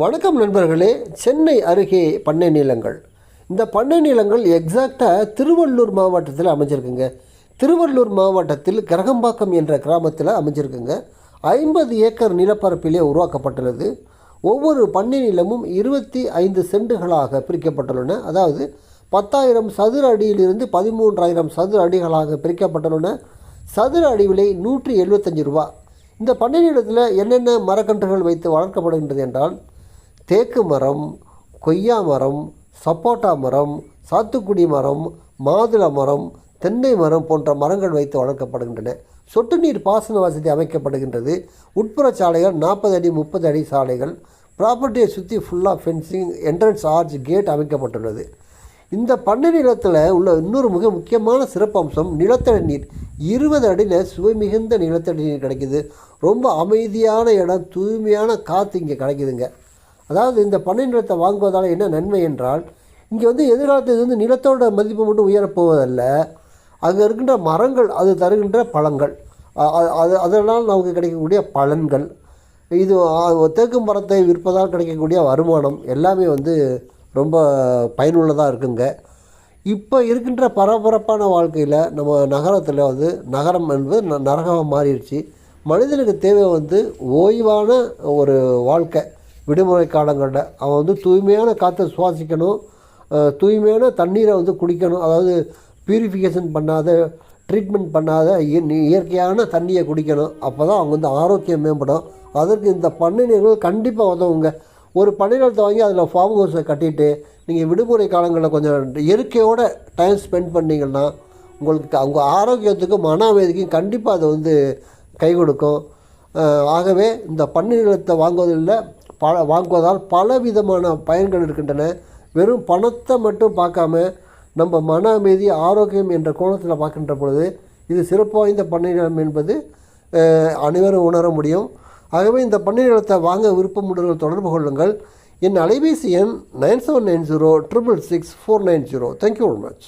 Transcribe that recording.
வணக்கம் நண்பர்களே. சென்னை அருகே பண்ணை நிலங்கள். இந்த பண்ணை நிலங்கள் எக்ஸாக்டாக திருவள்ளூர் மாவட்டத்தில் அமைஞ்சிருக்குங்க. திருவள்ளூர் மாவட்டத்தில் கிரகம்பாக்கம் என்ற கிராமத்தில் அமைஞ்சிருக்குங்க. 50 ஏக்கர் நிலப்பரப்பிலே உருவாக்கப்பட்டுள்ளது. ஒவ்வொரு பண்ணை நிலமும் 25 சென்டுகளாக பிரிக்கப்பட்டுள்ளன. அதாவது 10,000 சதுர அடியிலிருந்து 13,000 சதுர அடிகளாக பிரிக்கப்பட்டுள்ளன. சதுர அடி விலை 175 ரூபா. இந்த பண்ணை நிலத்தில் என்னென்ன மரக்கன்றுகள் வைத்து வளர்க்கப்படுகின்றது என்றால், தேக்கு மரம், கொய்யா மரம், சப்போட்டா மரம், சாத்துக்குடி மரம், மாதுளை மரம், தென்னை மரம் போன்ற மரங்கள் வைத்து வளர்க்கப்படுகின்றன. சொட்டு நீர் பாசன வசதி அமைக்கப்படுகின்றது. உட்புற சாலைகள் 40 அடி 30 அடி சாலைகள். ப்ராப்பர்ட்டியை சுற்றி ஃபுல்லாக ஃபென்சிங், என்ட்ரன்ஸ் ஆர்ச், கேட் அமைக்கப்பட்டுள்ளது. இந்த பண்ணை நிலத்தில் உள்ள இன்னொரு மிக முக்கியமான சிறப்பம்சம் நிலத்தடி நீர். 20 அடியில் சுவை மிகுந்த நிலத்தடி நீர் கிடைக்குது. ரொம்ப அமைதியான இடம், தூய்மையான காற்று இங்கே கிடைக்குதுங்க. அதாவது இந்த பண்ணை நிலத்தை வாங்குவதால் என்ன நன்மை என்றால், இங்கே எதிர்காலத்தில் நிலத்தோட மதிப்பு மட்டும் உயரப்போவதல்ல, அங்கே இருக்கின்ற மரங்கள் அது தருகின்ற பழங்கள், அதனால் நமக்கு கிடைக்கக்கூடிய பலன்கள், இது தேக்கு மரத்தை விற்பதால் கிடைக்கக்கூடிய வருமானம் எல்லாமே ரொம்ப பயனுள்ளதாக இருக்குங்க. இப்போ இருக்கின்ற பரபரப்பான வாழ்க்கையில் நம்ம நகரத்தில் நகரம் என்பது நரகமாக மாறிடுச்சு. மனிதனுக்கு தேவை ஓய்வான ஒரு வாழ்க்கை. விடுமுறை காலங்களில் அவன் தூய்மையான காற்றை சுவாசிக்கணும், தூய்மையான தண்ணீரை குடிக்கணும். அதாவது பியூரிஃபிகேஷன் பண்ணாத, ட்ரீட்மெண்ட் பண்ணாத இயற்கையான தண்ணியை குடிக்கணும். அப்போ தான் அவங்க ஆரோக்கியம் மேம்படும். அதற்கு இந்த பண்ணை நிலங்கள் கண்டிப்பாக உதவுங்க. ஒரு பண்ணை நிலத்தை வாங்கி அதில் ஃபார்ம் ஹவுஸை கட்டிட்டு நீங்கள் விடுமுறை காலங்களில் கொஞ்சம் இயற்கையோட டைம் ஸ்பெண்ட் பண்ணிங்கன்னா உங்களுக்கு அவங்க ஆரோக்கியத்துக்கும் மன அமைதிக்கும் கண்டிப்பாக அது கை கொடுக்கும். ஆகவே இந்த பண்ணை நிலத்தை வாங்குவதால் பல விதமான பயன்கள் இருக்கின்றன. வெறும் பணத்தை மட்டும் பார்க்காம நம்ம மன அமைதி, ஆரோக்கியம் என்ற கோணத்தில் பார்க்கின்ற பொழுது இது சிறப்பு வாய்ந்த பண்ணை நிலம் என்பது அனைவரும் உணர முடியும். ஆகவே இந்த பண்ணை நிலத்தை வாங்க விருப்பமுள்ளவர்கள் தொடர்பு கொள்ளுங்கள். என் அலைபேசி எண் 9790 666 490. Thank you very much.